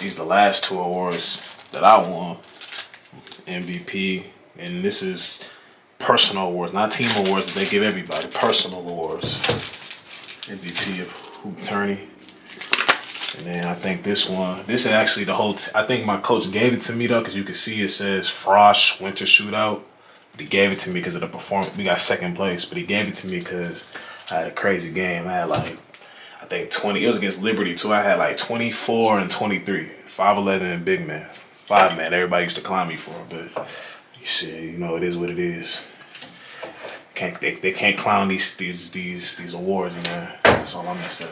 These are the last 2 awards that I won. MVP, and this is personal awards, not team awards that they give everybody. Personal awards. MVP of Hoop Tourney. And then I think this is actually the whole, I think my coach gave it to me though, because you can see it says Frosh Winter Shootout. But he gave it to me because of the performance. We got 2nd place, but he gave it to me because I had a crazy game. I had like, I think 20, it was against Liberty too. I had like 24 and 23, 5'11" and big man. 5-man, everybody used to clown me for it, but shit, you know, it is what it is. They can't clown these awards, man. That's all I'm gonna say.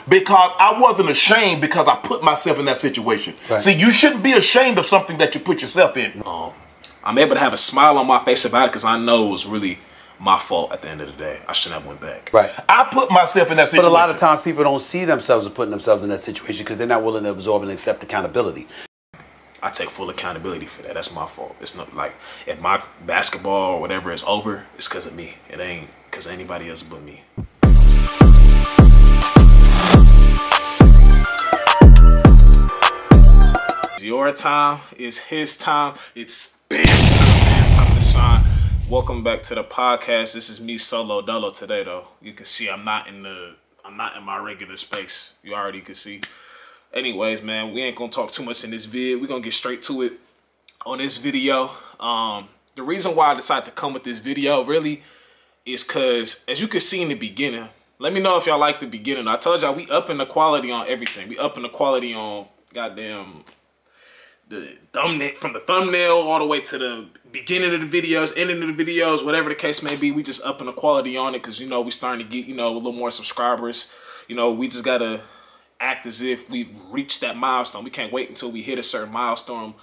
Because I wasn't ashamed because I put myself in that situation. Right. See, you shouldn't be ashamed of something that you put yourself in. I'm able to have a smile on my face about it because I know it was really my fault at the end of the day. I shouldn't have went back. Right. I put myself in that situation. But a lot of times people don't see themselves as putting themselves in that situation because they're not willing to absorb and accept accountability. I take full accountability for that. That's my fault. It's not like if my basketball or whatever is over, it's because of me. It ain't because of anybody else but me. Your time is his time. It's Ben's time. Ben's time to shine. Welcome back to the podcast. This is me solo dolo today, though. You can see I'm not in my regular space. You already can see. Anyways, man, we ain't gonna talk too much in this vid. We're gonna get straight to it on this video. The reason why I decided to come with this video really is because, as you can see in the beginning, let me know if y'all like the beginning. I told y'all we upping the quality on everything. We upping the quality on goddamn the thumbnail, from the thumbnail all the way to the beginning of the videos, ending of the videos, whatever the case may be. We just upping the quality on it because, you know, we starting to get, you know, a little more subscribers. You know, we just gotta act as if we've reached that milestone. We can't wait until we hit a certain milestone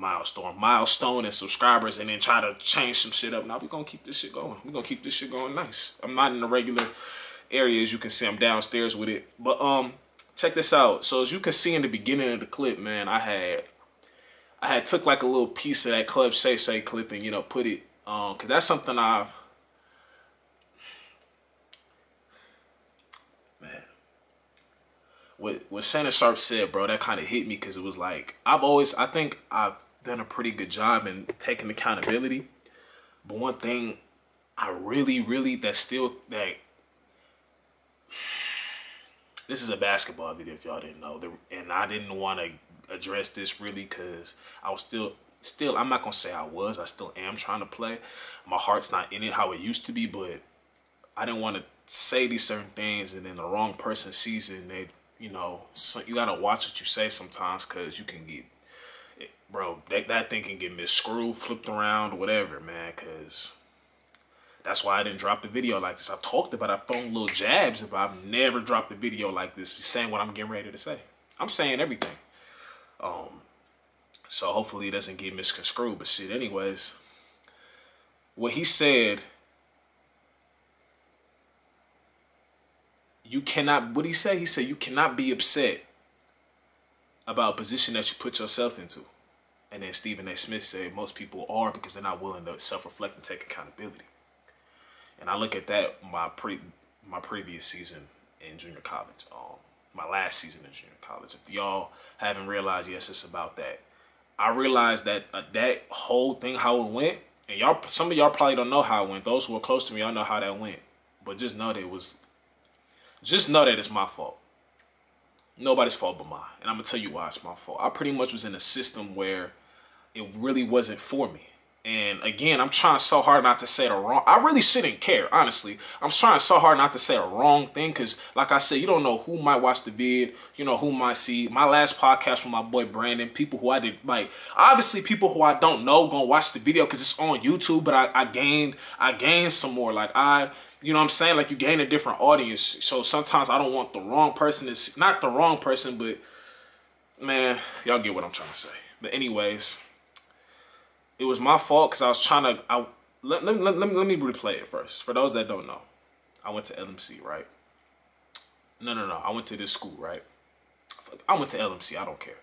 and subscribers and then try to change some shit up. Now we're gonna keep this shit going. We're gonna keep this shit going nice. I'm not in the regular area, as you can see. I'm downstairs with it. But check this out. So as you can see in the beginning of the clip, man, I had took like a little piece of that Club Shay Shay clip and, you know, put it cause that's something man, what Shannon Sharpe said, bro, that kind of hit me because it was like, I think I've done a pretty good job in taking accountability. But one thing I really, this is a basketball video if y'all didn't know. And I didn't want to address this really because I was still, I'm not going to say I still am trying to play. My heart's not in it how it used to be, but I didn't want to say these certain things and then the wrong person sees it and they, you know, so you got to watch what you say sometimes because you can get, bro, that thing can get misscrewed, flipped around, whatever, man, because that's why I didn't drop the video like this. I've talked about it, I've thrown little jabs, but I've never dropped a video like this saying what I'm getting ready to say. I'm saying everything. So hopefully it doesn't get misconstrued, but shit, anyways, what he said, what he said? He said, you cannot be upset about a position that you put yourself into. And then Stephen A. Smith said most people are because they're not willing to self-reflect and take accountability. And I look at that my previous season in junior college, my last season in junior college. If y'all haven't realized, yes, it's about that. I realized that that whole thing, how it went, and some of y'all probably don't know how it went. Those who are close to me, y'all know how that went. But just know that it's my fault. Nobody's fault but mine. And I'm gonna tell you why it's my fault. I pretty much was in a system where it really wasn't for me. And again, I'm trying so hard not to say the wrong. I really shouldn't care, honestly. I'm trying so hard not to say a wrong thing because, like I said, you don't know who might watch the vid. You know who might see my last podcast with my boy Brandon. People who I did, like, obviously people who I don't know gonna watch the video because it's on YouTube. But I gained some more. Like you know what I'm saying? Like you gain a different audience. So sometimes I don't want the wrong person to, not the wrong person, but man, y'all get what I'm trying to say. But anyways, it was my fault because I was trying to, let me replay it first. For those that don't know, I went to LMC, right? No. I went to this school, right? I went to LMC, I don't care.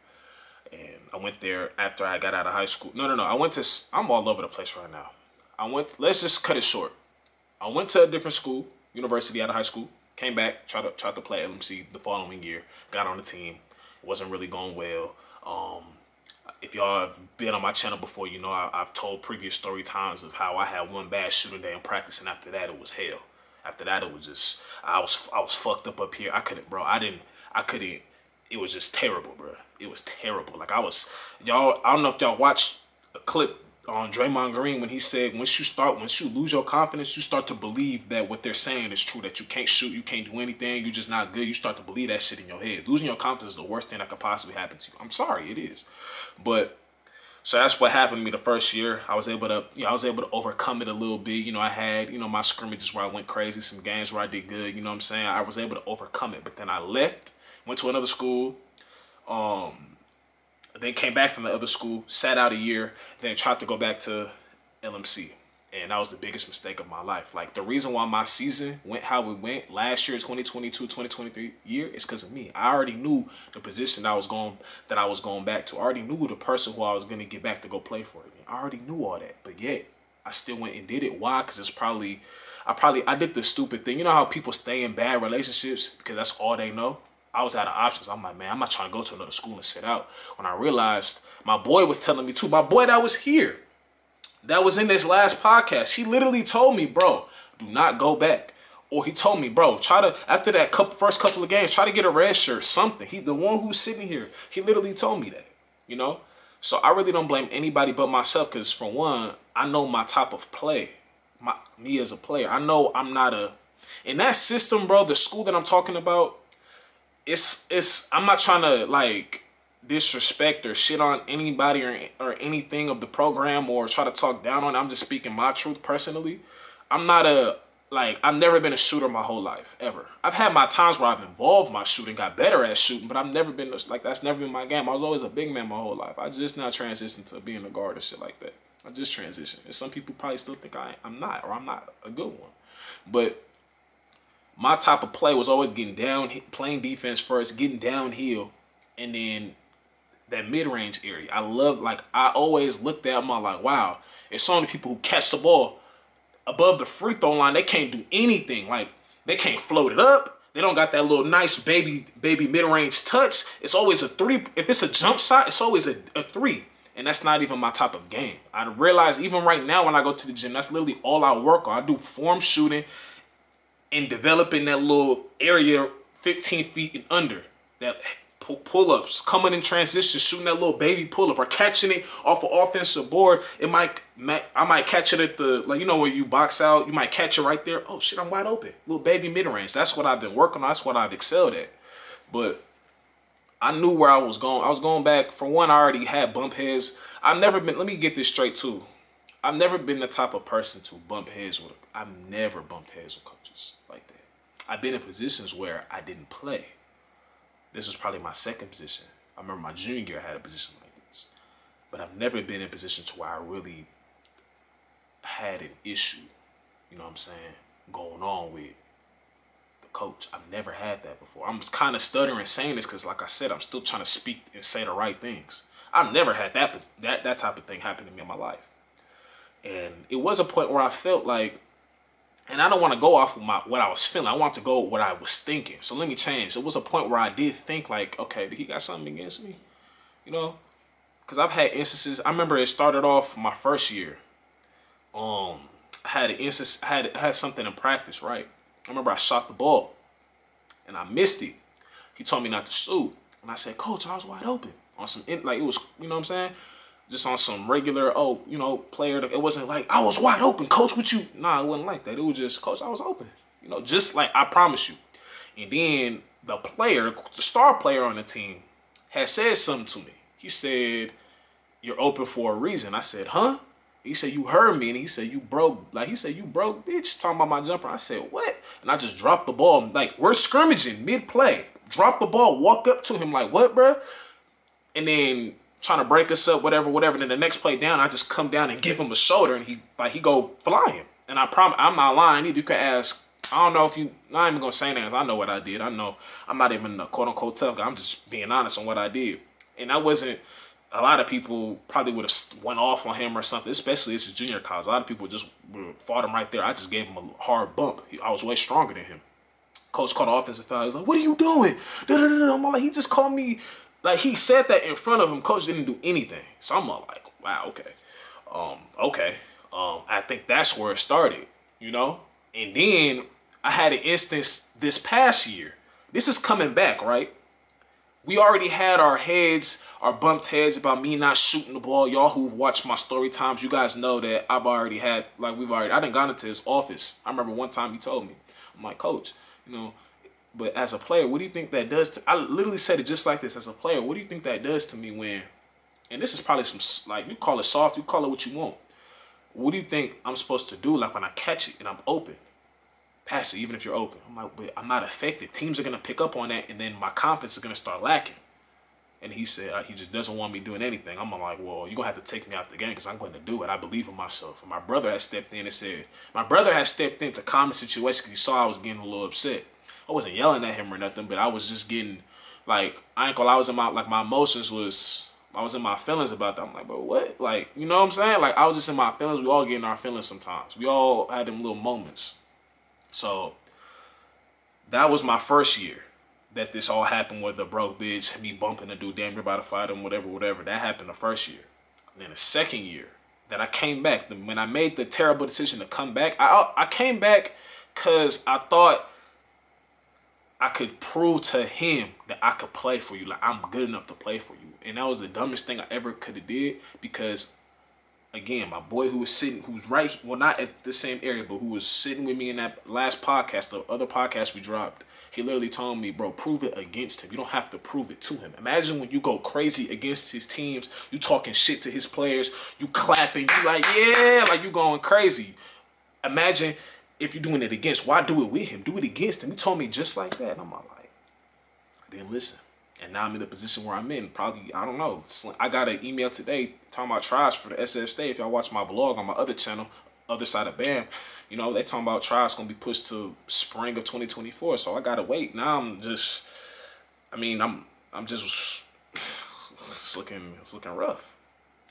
And I went there after I got out of high school. No. I'm all over the place right now. Let's just cut it short. I went to a different school, university out of high school, came back, tried to play LMC the following year, got on the team, wasn't really going well. If y'all have been on my channel before, you know I've told previous story times of how I had one bad shooting day in practice, and after that it was hell. After that it was just I was fucked up here. I couldn't. It was just terrible, bro. It was terrible. Like I don't know if y'all watched a clip on Draymond Green when he said once you lose your confidence, you start to believe that what they're saying is true, that you can't shoot, you can't do anything, you're just not good. You start to believe that shit in your head. Losing your confidence is the worst thing that could possibly happen to you. I'm sorry, it is. But so that's what happened to me the first year. I was able to overcome it a little bit. You know, I had, you know, my scrimmages where I went crazy, some games where I did good, you know what I'm saying? I was able to overcome it. But then I left, went to another school, then came back from the other school, sat out a year, then tried to go back to LMC. And that was the biggest mistake of my life. Like, the reason why my season went how it went last year, 2022, 2023 year, is because of me. I already knew the position that I was going back to. I already knew the person who I was going to get back to go play for again. I already knew all that. But yet, I still went and did it. Why? Because I did the stupid thing. You know how people stay in bad relationships because that's all they know? I was out of options. I'm like, man, I'm not trying to go to another school and sit out. When I realized my boy was telling me too, my boy that was here, that was in this last podcast, he literally told me, bro, do not go back. Or he told me, bro, after that first couple of games, try to get a red shirt, something. The one who's sitting here, he literally told me that, you know? So I really don't blame anybody but myself because, for one, I know my type of play, me as a player. I know I'm not in that system, bro, the school that I'm talking about, I'm not trying to, like, disrespect or shit on anybody or anything of the program or try to talk down on it. I'm just speaking my truth personally. I've never been a shooter my whole life, ever. I've had my times where I've evolved my shooting, got better at shooting, but I've never been, like, that's never been my game. I was always a big man my whole life. I just now transitioned to being a guard and shit like that. I just transitioned. And some people probably still think I'm not a good one. But my type of play was always getting down, playing defense first, getting downhill, and then that mid-range area. I always looked at them, I'm like, wow, it's so many people who catch the ball above the free throw line, they can't do anything. Like, they can't float it up. They don't got that little nice baby mid-range touch. It's always a three. If it's a jump shot, it's always a three. And that's not even my type of game. I realize even right now when I go to the gym, that's literally all I work on. I do form shooting and developing that little area 15 feet and under. That pull-ups, coming in transition, shooting that little baby pull-up, or catching it off an offensive board. I might catch it at the, like, you know, where you box out, you might catch it right there. Oh shit, I'm wide open. Little baby mid-range. That's what I've been working on. That's what I've excelled at. But I knew where I was going. I was going back. For one, I already had bump heads. Let me get this straight too. I've never been the type of person to bump heads with. I've never bumped heads with coaches like that. I've been in positions where I didn't play. This was probably my second position. I remember my junior year I had a position like this. But I've never been in a position to where I really had an issue, you know what I'm saying, going on with the coach. I've never had that before. I'm just kind of stuttering saying this because, like I said, I'm still trying to speak and say the right things. I've never had that type of thing happen to me in my life. And it was a point where I felt like, and I don't want to go off of what I was feeling. I want to go what I was thinking. So let me change. It was a point where I did think like, okay, he got something against me, you know? Because I've had instances. I remember it started off my first year. I had an instance, had something in practice, right? I remember I shot the ball and I missed it. He told me not to shoot. And I said, Coach, I was wide open. On some, like, it was, you know what I'm saying? Just on some regular, player. It wasn't like, I was wide open, Coach, what you? Nah, it wasn't like that. It was just, Coach, I was open. You know, just like I promise you. And then the star player on the team had said something to me. He said, you're open for a reason. I said, huh? He said, you heard me. And he said, you broke. Like, he said, you broke, bitch. Talking about my jumper. I said, what? And I just dropped the ball. Like, we're scrimmaging mid-play. Drop the ball, walk up to him like, what, bro? And then trying to break us up, whatever. And then the next play down, I just come down and give him a shoulder, and he go flying. And I promise, I'm not lying either. You can ask. I don't know if I'm not even gonna say names. I know what I did. I know I'm not even a quote unquote tough guy. I'm just being honest on what I did. And that wasn't. A lot of people probably would have went off on him or something. Especially this is junior college. A lot of people just fought him right there. I just gave him a hard bump. I was way stronger than him. Coach called the offensive foul. He was like, "What are you doing?" I'm like, he just called me Like, he said that in front of him. Coach didn't do anything. So I'm like, wow, okay. I think that's where it started, you know? And then I had an instance this past year. This is coming back, right? We already had our bumped heads about me not shooting the ball. Y'all who've watched my story times, you guys know that I've already had, like, I done gone into his office. I remember one time he told me, I'm like, Coach, you know, but as a player, what do you think that does to, I literally said it just like this, as a player, what do you think that does to me when, and this is probably some, like, you call it soft, you call it what you want. What do you think I'm supposed to do, like, when I catch it and I'm open? Pass it, even if you're open. I'm like, but I'm not affected. Teams are going to pick up on that, and then my confidence is going to start lacking. And he said he just doesn't want me doing anything. I'm like, well, you're going to have to take me out the game because I'm going to do it. I believe in myself. And my brother has stepped in and said, my brother has stepped into calm the situation because he saw I was getting a little upset. I wasn't yelling at him or nothing, but I was just getting, like, I ain't gonna lie, I was in my, like, my emotions was, I was in my feelings about that. I'm like, but what? Like, you know what I'm saying? Like, I was just in my feelings. We all get in our feelings sometimes. We all had them little moments. So that was my first year that this all happened with the broke bitch, me bumping a dude, damn near about to fight him, whatever. That happened the first year. And then the second year that I came back, when I made the terrible decision to come back, I came back because I thought I could prove to him that I could play for you. Like, I'm good enough to play for you. And that was the dumbest thing I ever could have did because, again, my boy who was sitting, who's right, well, not at the same area, but who was sitting with me in that last podcast, the other podcast we dropped, he literally told me, bro, prove it against him. You don't have to prove it to him. Imagine when you go crazy against his teams, you talking shit to his players, you clapping, you like, yeah, like you going crazy. Imagine if you're doing it against, why do it with him? Do it against him. He told me just like that. And I'm like, I didn't listen. And now I'm in the position where I'm in. Probably, I don't know. I got an email today talking about tries for the SF State. If y'all watch my vlog on my other channel, Other Side of Bam, you know, they talking about tries going to be pushed to spring of 2024. So I got to wait. Now I'm just, I mean, I'm just, it's looking rough.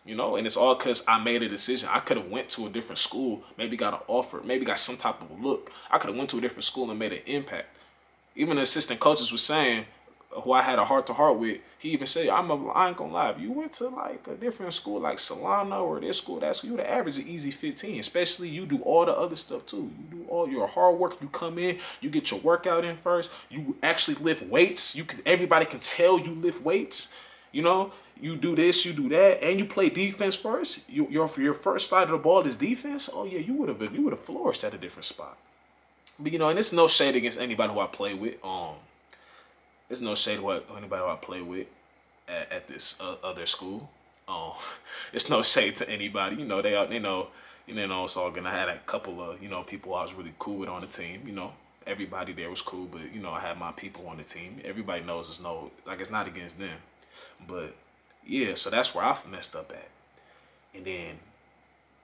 You know, and it's all because I made a decision. I could have went to a different school, maybe got an offer, maybe got some type of a look. I could have went to a different school and made an impact. Even the assistant coaches was saying, who I had a heart-to-heart with, he even said, I ain't gonna lie, if you went to like a different school like Solano or this school, that school, you would average an easy 15. Especially you do all the other stuff too. You do all your hard work, you come in, you get your workout in first, you actually lift weights. Everybody can tell you lift weights, you know? You do this, you do that, and you play defense first. Your first side of the ball is defense. Oh yeah, you would have flourished at a different spot. But you know, and it's no shade against anybody who I play with. There's no shade to anybody who I play with at this other school. It's no shade to anybody. You know, they know. You know, it's all good. I had a couple of people I was really cool with on the team. You know, everybody there was cool, but you know, I had my people on the team. Everybody knows it's not against them, but. Yeah, so that's where I messed up at. And then,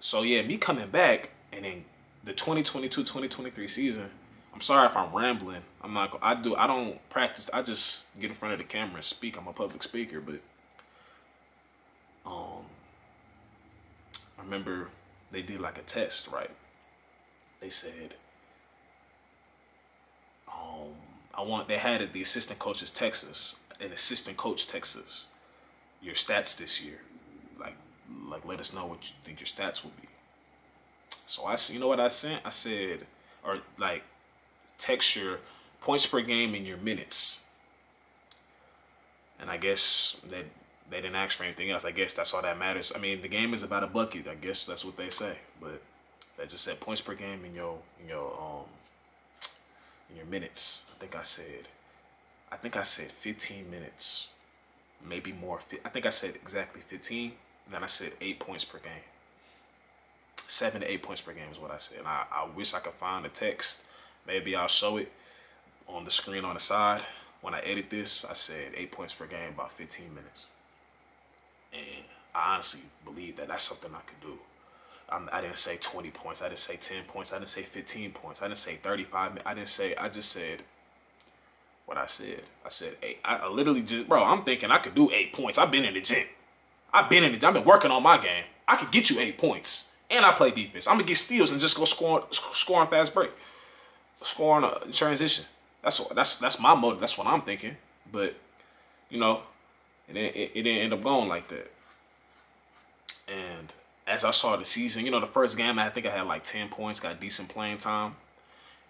so yeah, me coming back, and then the 2022-2023 season, I'm sorry if I'm rambling. I don't practice. I just get in front of the camera and speak. I'm a public speaker, but I remember they did like a test, right? They said, they had it, the assistant coaches text us, an assistant coach texts us, your stats this year, like let us know what you think your stats will be. So you know what I sent? I said, or like text your points per game and your minutes. And I guess that they didn't ask for anything else. I guess that's all that matters. I mean, the game is about a bucket. I guess that's what they say. But they just said points per game in your minutes. I think I said 15 minutes. Maybe more. I think I said exactly 15. And then I said 8 points per game. 7 to 8 points per game is what I said. And I wish I could find the text. Maybe I'll show it on the screen on the side. When I edit this, I said 8 points per game, about 15 minutes. And I honestly believe that that's something I could do. I didn't say 20 points. I didn't say 10 points. I didn't say 15 points. I didn't say 35. I just said what I said. I said 8. I literally just, bro, I'm thinking I could do 8 points. I've been in the gym. I've been working on my game. I could get you 8 points. And I play defense. I'm going to get steals and just go score on fast break. Score on transition. That's my motive. That's what I'm thinking. But, you know, And then it didn't end up going like that. And as I saw the season, the first game, I think I had like 10 points, got decent playing time.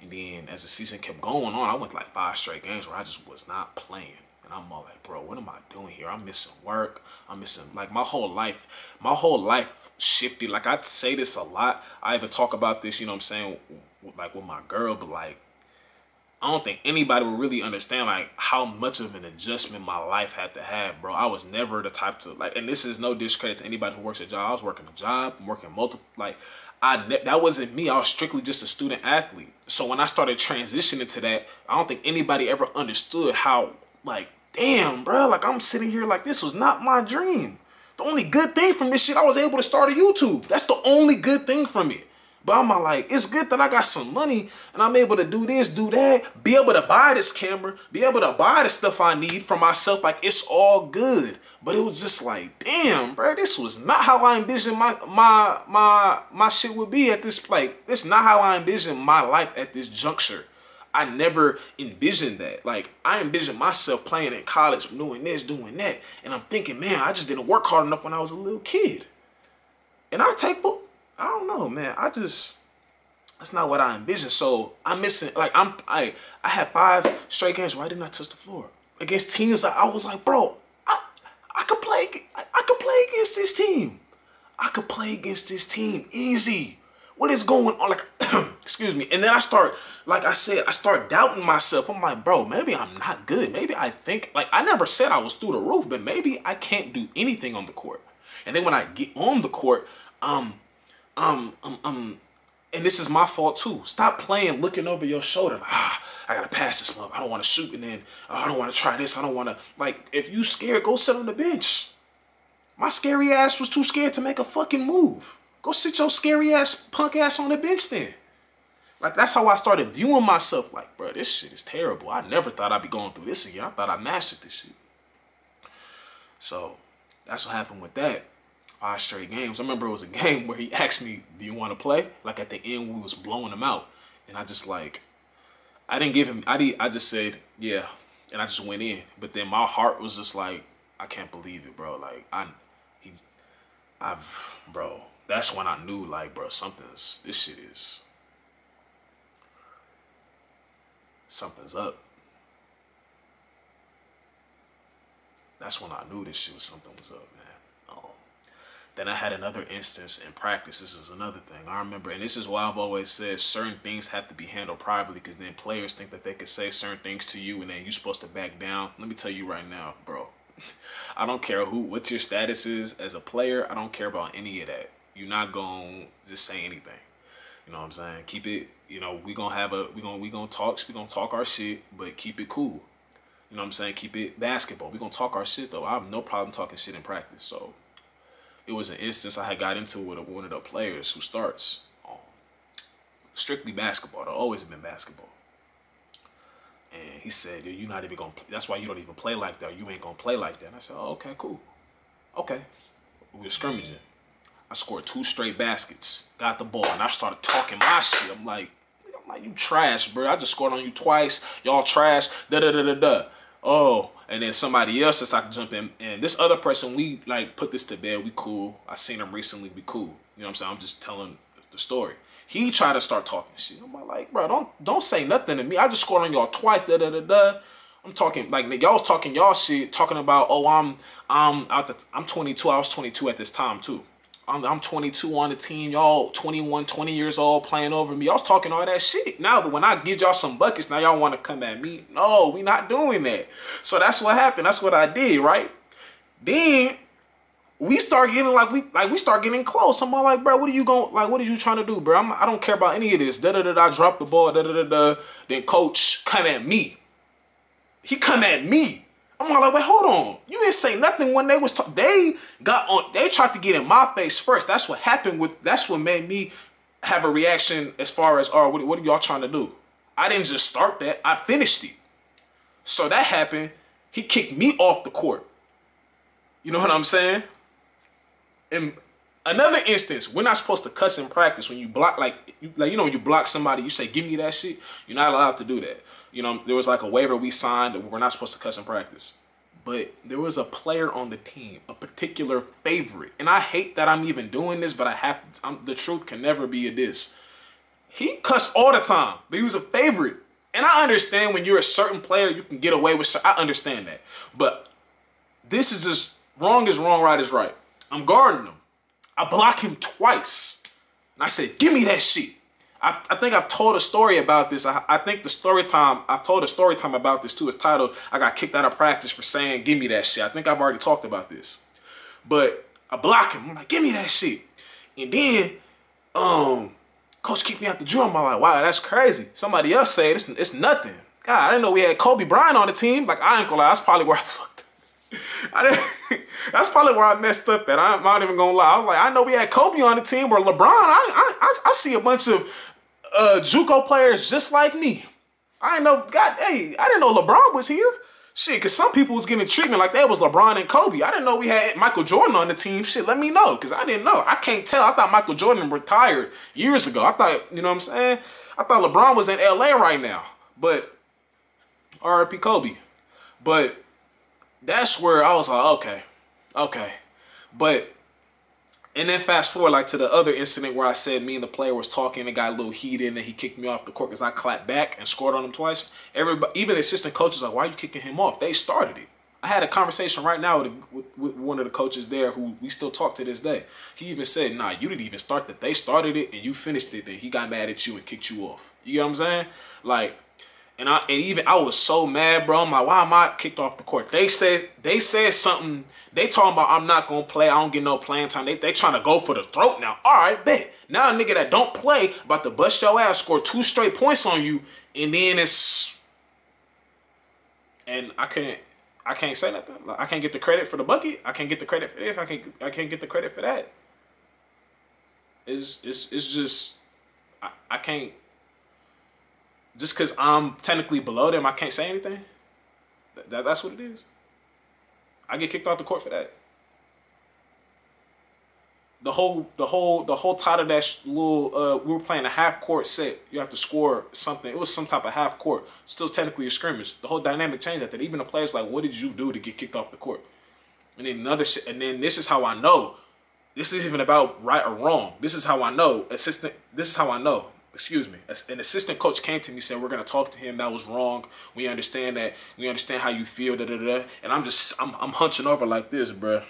And then as the season kept going on, I went like 5 straight games where I just was not playing. And I'm all like, bro, what am I doing here? I'm missing work. I'm missing, like, my whole life shifted. Like, I say this a lot. I even talk about this, like with my girl, but like, I don't think anybody would really understand like how much of an adjustment my life had to have, bro. I was never the type to like, and this is no discredit to anybody who works a job. I was working a job, I'm working multiple, like, that wasn't me. I was strictly just a student athlete. So when I started transitioning to that, I don't think anybody ever understood how, like, damn, bro, like, I'm sitting here like this was not my dream. The only good thing from this shit, I was able to start a YouTube. That's the only good thing from it. But I'm like, it's good that I got some money and I'm able to do this, do that, be able to buy this camera, be able to buy the stuff I need for myself. Like, it's all good. But it was just like, damn, bro, this was not how I envisioned my shit would be at this, like, this is not how I envisioned my life at this juncture. I never envisioned that. Like, I envisioned myself playing in college, doing this, doing that. And I'm thinking, man, I just didn't work hard enough when I was a little kid. And I don't know, man. That's not what I envisioned. So I'm missing, like, I had 5 straight games where I did not touch the floor against teams that I was like, bro, I could play against this team. I could play against this team easy. What is going on? Like, excuse me. And then I start doubting myself. I'm like, bro, maybe I'm not good. Maybe I think, like, I never said I was through the roof, but maybe I can't do anything on the court. And then when I get on the court, and this is my fault too. Stop playing, looking over your shoulder. Like, I gotta pass this one. I don't want to shoot, and then I don't want to try this. I don't want to, like, if you scared, go sit on the bench. My scary ass was too scared to make a fucking move. Go sit your scary ass, punk ass on the bench then. Like, that's how I started viewing myself. Like, bro, this shit is terrible. I never thought I'd be going through this again. I thought I mastered this shit. So that's what happened with that. 5 straight games. I remember it was a game where he asked me, do you want to play? Like, at the end, we was blowing him out. And I just, like, I didn't give him, I just said, yeah. And I just went in. But then my heart was just like, I can't believe it, bro. Like, bro, that's when I knew, like, bro, something's up. That's when I knew something was up, man. Then I had another instance in practice. This is another thing. I remember, and this is why I've always said certain things have to be handled privately, because then players think that they could say certain things to you and then you're supposed to back down. Let me tell you right now, bro. I don't care what your status is as a player. I don't care about any of that. You're not going to just say anything. You know what I'm saying? Keep it, we gonna talk our shit, but keep it cool. You know what I'm saying? Keep it basketball. We're gonna talk our shit though. I have no problem talking shit in practice. So it was an instance I had got into with one of the players who starts strictly basketball. They've always been basketball. And he said, you're not even going to, that's why you don't even play like that. You ain't going to play like that. And I said, oh, okay, cool. Okay. We were scrimmaging. I scored 2 straight baskets, got the ball, and I started talking my shit. I'm like, you trash, bro. I just scored on you twice. Y'all trash. Da-da-da-da-da. Oh, and then somebody else decided to jump in. And this other person, we, like, put this to bed. We cool. I seen him recently. We cool. You know what I'm saying? I'm just telling the story. He tried to start talking shit. I'm like, bro, don't say nothing to me. I just scored on y'all twice. Da-da-da-da. I'm talking, like, y'all was talking y'all shit, talking about, oh, I'm 22. I was 22 at this time, too. I'm 22 on the team. Y'all 21, 20 years old playing over me. Y'all was talking all that shit. Now, when I give y'all some buckets, now y'all want to come at me. No, we not doing that. So that's what happened. That's what I did, right? Then we start getting we start getting close. I'm all like, bro, what are you trying to do, bro? I don't care about any of this. I drop the ball. Then coach come at me. He come at me. I'm all like, wait, hold on. You didn't say nothing when they was talking. They tried to get in my face first. That's what happened that's what made me have a reaction as far as, oh, what are y'all trying to do? I didn't just start that. I finished it. So that happened. He kicked me off the court. You know what I'm saying? In another instance, we're not supposed to cuss in practice. When you block, when you block somebody, you say, give me that shit. You're not allowed to do that. You know, there was like a waiver we signed that we're not supposed to cuss in practice. but there was a player on the team, a particular favorite. And I hate that I'm even doing this, but the truth can never be a diss. He cussed all the time, but he was a favorite. And I understand when you're a certain player, you can get away with. I understand that. But this is just wrong is wrong, right is right. I'm guarding him. I block him twice. And I said, give me that shit. I think I've told a story about this. I think the story time, I told a story time about this too. It's titled, I got kicked out of practice for saying, give me that shit. I think I've already talked about this. But I block him. I'm like, give me that shit. And then, coach kicked me out the gym. I'm like, wow, that's crazy. Somebody else said it's nothing. God, I didn't know we had Kobe Bryant on the team. Like, I ain't gonna lie, that's probably where I fucked up. That's probably where I messed up at. I'm not even gonna lie. I was like, I know we had Kobe on the team, where LeBron, I see a bunch of JUCO players just like me. I didn't know, I didn't know LeBron was here. Shit, because some people was getting treatment like that was LeBron and Kobe. I didn't know we had Michael Jordan on the team. Shit, let me know, because I didn't know. I can't tell. I thought Michael Jordan retired years ago. I thought, you know what I'm saying? I thought LeBron was in LA right now. But, RIP Kobe. But that's where I was like, okay. But, and then fast forward like to the other incident where I said me and the player was talking, and got a little heated, and then he kicked me off the court because I clapped back and scored on him twice. Everybody, even the assistant coaches, like, why are you kicking him off? They started it. I had a conversation right now with one of the coaches there who we still talk to this day. He even said, nah, you didn't even start that. They started it and you finished it. Then he got mad at you and kicked you off. You get what I'm saying? Like, and I was so mad, bro. I'm like, why am I kicked off the court? They said something. They talking about I'm not gonna play. I don't get no playing time. They trying to go for the throat now. All right, bet. Now a nigga that don't play about to bust your ass, score 2 straight points on you, and then I can't say nothing. Like, I can't get the credit for the bucket. I can't get the credit for this. I can't get the credit for that. It's just I can't. Just because I'm technically below them, I can't say anything. That's what it is. I get kicked off the court for that. The whole title of that little we were playing a half court set. You have to score something. It was some type of half court. Still technically a scrimmage. The whole dynamic changed after that. Even the players like, what did you do to get kicked off the court? And then this is how I know. This isn't even about right or wrong. This is how I know. This is how I know. Excuse me. An assistant coach came to me and said, we're going to talk to him. That was wrong. We understand that. We understand how you feel. And I'm hunching over like this, bro.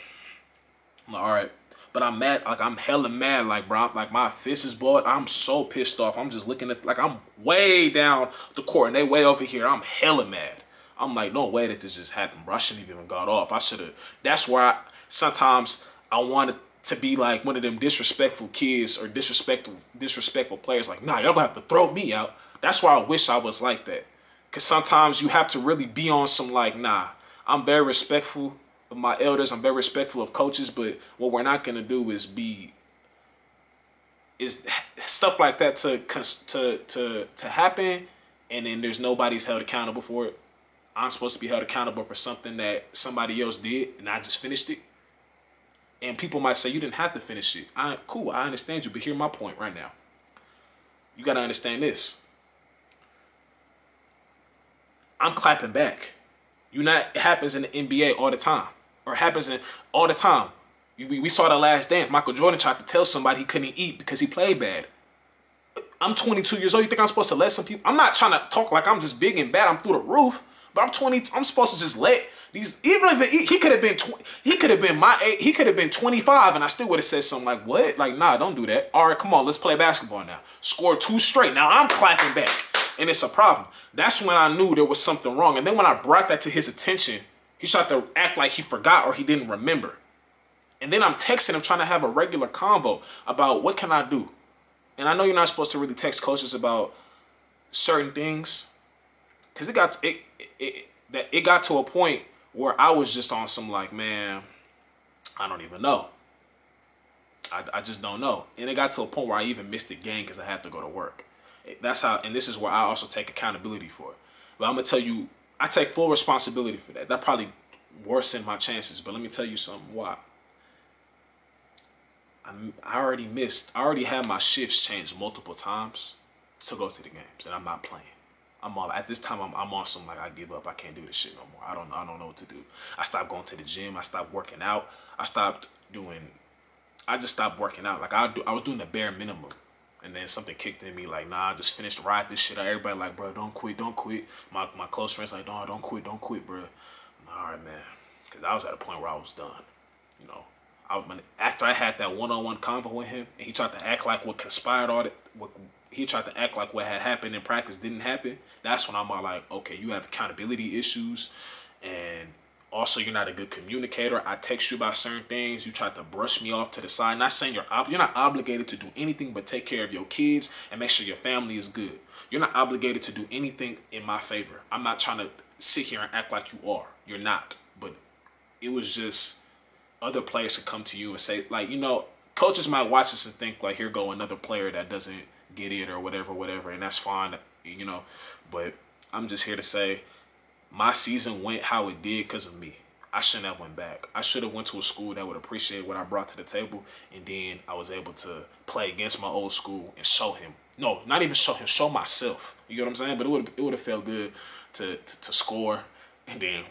I'm like, all right. But I'm mad. Like, I'm hella mad. Like, bro, like my fist is balled. I'm so pissed off. I'm just looking at, like, I'm way down the court and they way over here. I'm hella mad. I'm like, no way that this just happened, bro. I shouldn't even got off. I should have. That's why sometimes I wanted to be like one of them disrespectful kids or disrespectful players. Like, nah, y'all gonna have to throw me out. That's why I wish I was like that. Because sometimes you have to really be on some like, nah, I'm very respectful of my elders. I'm very respectful of coaches. But what we're not gonna do is stuff like that to happen, and then there's nobody's held accountable for it. I'm supposed to be held accountable for something that somebody else did, and I just finished it. And people might say, you didn't have to finish it. Cool, I understand you, but here's my point right now. You got to understand this. I'm clapping back. It happens in the NBA all the time. Or it happens all the time. We saw The Last Dance. Michael Jordan tried to tell somebody he couldn't eat because he played bad. I'm 22 years old. You think I'm supposed to let some people... I'm not trying to talk like I'm just big and bad. I'm through the roof. But I'm 20. I'm supposed to just let these. Even if he could have been, he could have been my age. He could have been 25, and I still would have said something like, "What? Like, nah, don't do that." All right, come on, let's play basketball now. Score 2 straight. Now I'm clapping back, and it's a problem. That's when I knew there was something wrong. And then when I brought that to his attention, he tried to act like he forgot or he didn't remember. And then I'm texting him, trying to have a regular convo about what can I do. And I know you're not supposed to really text coaches about certain things, because it got to a point where I was just on some like, man, I don't even know. I just don't know. And it got to a point where I even missed the game because I had to go to work. That's how, and this is where I also take accountability for it. But I'm going to tell you, I take full responsibility for that. That probably worsened my chances. But let me tell you something. Why? I already had my shifts changed multiple times to go to the games, and I'm not playing. at this time I'm on some like I give up. I can't do this shit no more. I don't know what to do. I stopped going to the gym. I stopped working out. I just stopped working out. Like I was doing the bare minimum. And then something kicked in me like, nah, just finish ride this shit out. Everybody like, bro, don't quit. My close friends like, no, don't quit, bro. I'm like, all right, man. Because I was at a point where I was done. You know, after I had that one-on-one convo with him, and he tried to act like what conspired he tried to act like what had happened in practice didn't happen. That's when I'm like, okay, you have accountability issues, and also you're not a good communicator. I text you about certain things. You try to brush me off to the side. Not saying you're not obligated to do anything but take care of your kids and make sure your family is good. You're not obligated to do anything in my favor. I'm not trying to sit here and act like you are. You're not. But it was just other players could come to you and say, like, you know, coaches might watch this and think like, here go another player that doesn't get it or whatever, and that's fine, you know. But I'm just here to say, my season went how it did because of me. I shouldn't have went back. I should have went to a school that would appreciate what I brought to the table, and then I was able to play against my old school and show him. No, not even show him. Show myself. You get what I'm saying? But it would have felt good to score, and then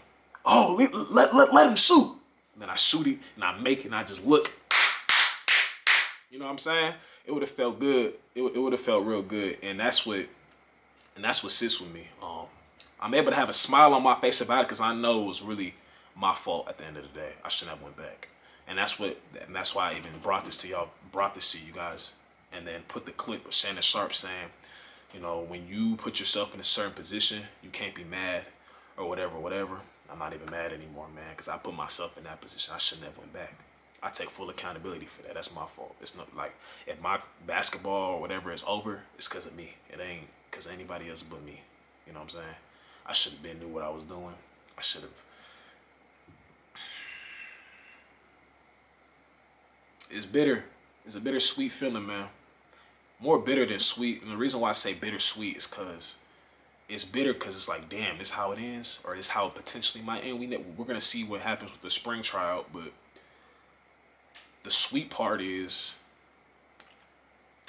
let him shoot. And then I shoot it and I make it and I just look. You know what I'm saying? It would have felt good. It would have felt real good, and that's what sits with me. I'm able to have a smile on my face about it because I know it was really my fault at the end of the day. I shouldn't have went back. And that's why I even brought this to you guys, and then put the clip of Shannon Sharpe saying, you know, when you put yourself in a certain position, you can't be mad or whatever. I'm not even mad anymore, man, because I put myself in that position. I shouldn't have went back. I take full accountability for that. That's my fault. It's not like if my basketball or whatever is over, it's because of me. It ain't because of anybody else but me. You know what I'm saying? I should have knew what I was doing. I should have. It's bitter. It's a bittersweet feeling, man. More bitter than sweet. And the reason why I say bittersweet is because it's bitter because it's like, damn, this is how it ends, or this is how it potentially might end. We're going to see what happens with the spring tryout, but the sweet part is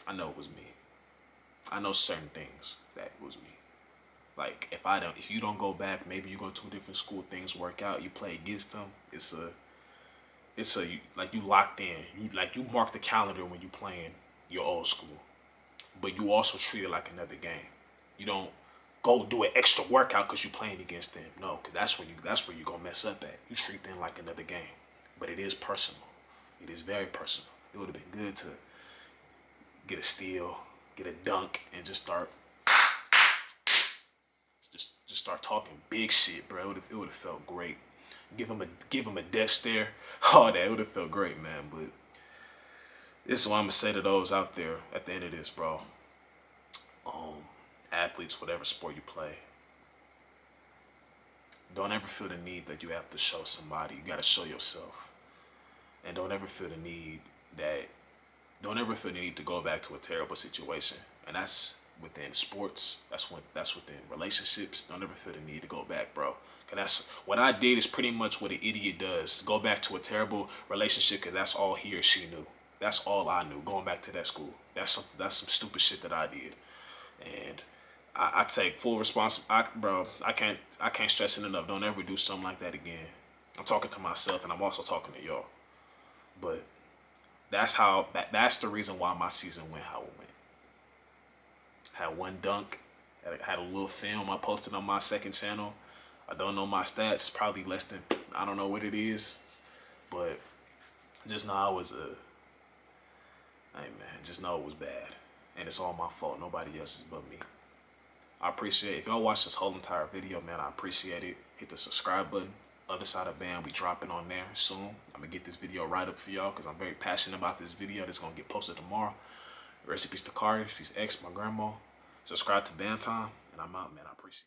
I know it was me. I know certain things that it was me. Like, if you don't go back, maybe you go to a different school, things work out, you play against them. It's like you locked in. You mark the calendar when you playing your old school, but you also treat it like another game. You don't go do an extra workout because you playing against them. No, because that's where you gonna mess up at. You treat them like another game, but it is personal. It is very personal. It would have been good to get a steal, get a dunk, and just start talking big shit, bro. It would have felt great. Give him a death stare. Oh, that would have felt great, man. But this is what I'm gonna say to those out there at the end of this, bro. Athletes, whatever sport you play, don't ever feel the need that you have to show somebody. You gotta show yourself, and don't ever feel the need to go back to a terrible situation. And that's within sports. That's within relationships. Don't ever feel the need to go back, bro. Cause that's what I did is pretty much what an idiot does. Go back to a terrible relationship because that's all he or she knew. That's all I knew. Going back to that school. That's some stupid shit that I did. And I take full responsibility, bro. I can't stress it enough. Don't ever do something like that again. I'm talking to myself, and I'm also talking to y'all. But that's the reason why my season went how it went. Had one dunk. Had a little film I posted on my second channel. I don't know my stats. Probably less than, I don't know what it is. But just know I was just know it was bad. And it's all my fault. Nobody else's but me. I appreciate it. If y'all watch this whole entire video, man, I appreciate it. Hit the subscribe button. Other Side of Bam, we dropping on there soon. I'm going to get this video right up for y'all because I'm very passionate about this video. That's going to get posted tomorrow. Rest in peace to Kari. Peace X, my grandma. Subscribe to Bam Time. And I'm out, man. I appreciate it.